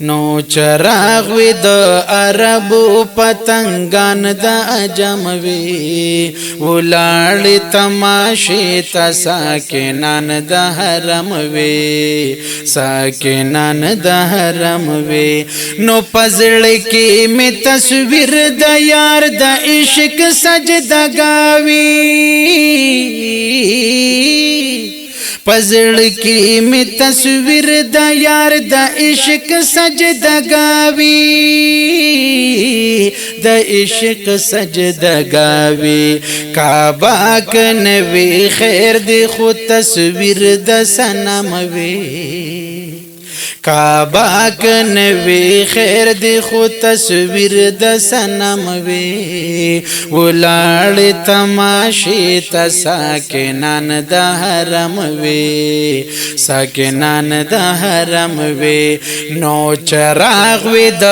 نو چراغ وی د عربو پتنګان د عجم وی ولاړ تماشې تا ساکنان د حرم وی ساکنان د حرم وی نو پزړ کې می تصویر د یار د عشق سجدګاوی پزړ کې می تصویر د یار د عشق سجدګاوی د عشق سجدګاوی کعبه کنوي خیر دی خو تصویر د صنم وی کعبه کنوي خیر دی خو تصویر د صنم وی ولاړ تماشې تا ساکنان د حرم وی ساکنان د حرم وی نو چراغ وی د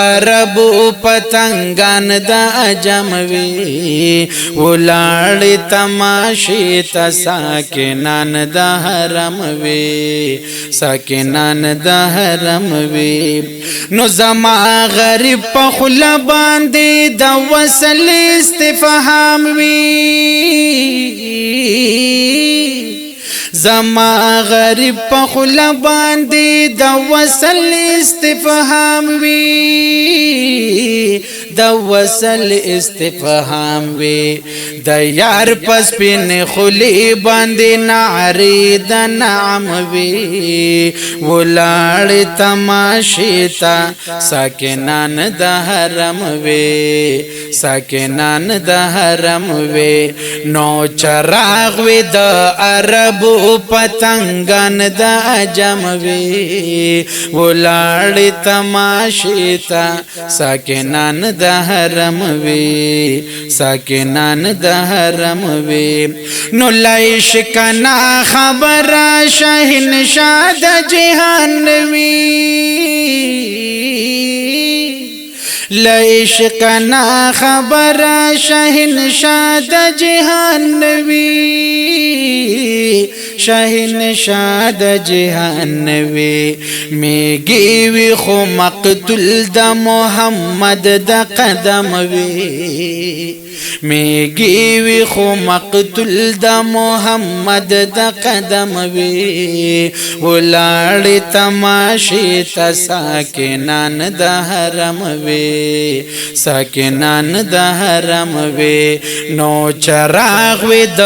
عربو پتنګان د عجم وی ولاړ تماشې تا ساکنان د حرم وی ساکنان د حرم وی نو زما غریب په خلا باندې د وصل استفهام وی زما غریب په خلا باندې د وصل استفهام وی د وصل استفهام وی د یار پس پین خلی باندې نعری د نعم وی ولاړ تماشې تا ساکنان د حرم وی ساکنان د حرم وی نو چراغ وی د عربو پتنګان د عجم وی ولاړ تماشې تا ساکنان د حرم وی ساکنان د حرم وی نو لایش کنا خبر شهنشاه د جهان وی لایش کنا خبر شهنشاه د جهان وی شهنشاه د جهان وی میږي وی خو مقتول د محمد د قدم وی میږي وی خو مقتول د محمد د قدم وی ولاړ تماشې تا ساکنان د حرم وی ساکنان د حرم وی نو چراغ وی د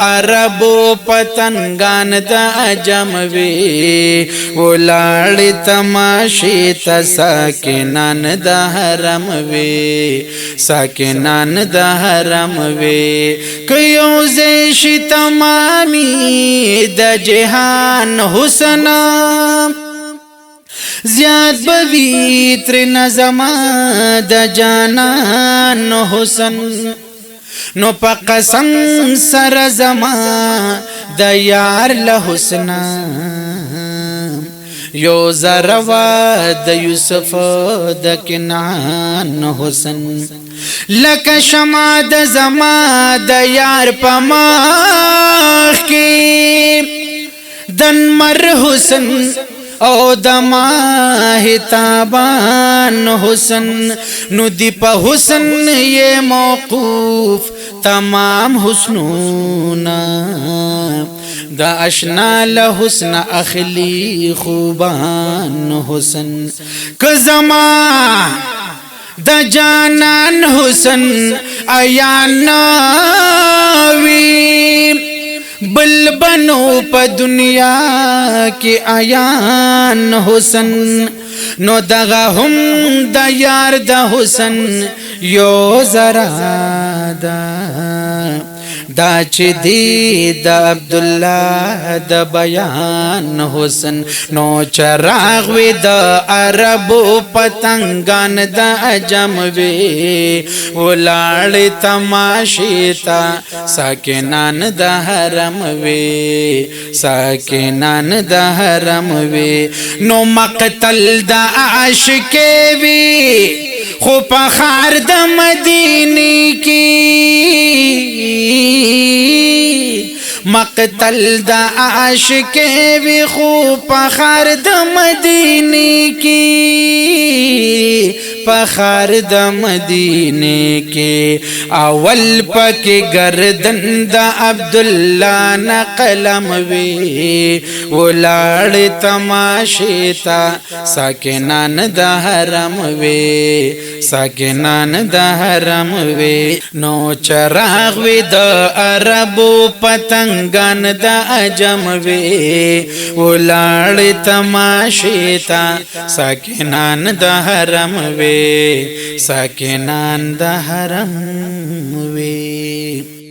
عربو پتنګان د عجم وی ولاړ تماشې تا ساکنان د حرم وی ساکنان د حرم وی کيو زیشی تمامی د جهان حسن زیاد بوی تر نظما د جانان حسن نو پا قسم سر زما د یار له حسن یو زروا د یوسف د کنعان حسن لک شمع د زما د یار پماخ کی دنمر حسن او د ماه تابان حسن نو دی په حسن یہ موقوف تمام حسنونا دا اشنا له حسن اخلی خوبان حسن کزما د جانان حسن ایاناوی بل بنو په دنیا کې ایان حسن نو دغه هم د یار د حسن یو زرا دا چې دی د عبد الله د بیان حسن نو چراغ وی د عربو پتنګان د عجم وی ولاړ تماشې تا ساکنان د حرم وی ساکنان د حرم وی نو مقتل د عاشق وی خو په خار د مدینه کې مقتل دا عاشق وی خو پخار د مدینه کی پخار د مدینه کې اول پک گردن د عبدالله نا قلم وی ولاړ تماشې تا ساکنان د حرم وی ساکنان د حرم وی نو چراغ وی د عربو پتنګان د عجم وی ولاړ تماشې تا ساکنان د حرم وی ساکنان د حرم وی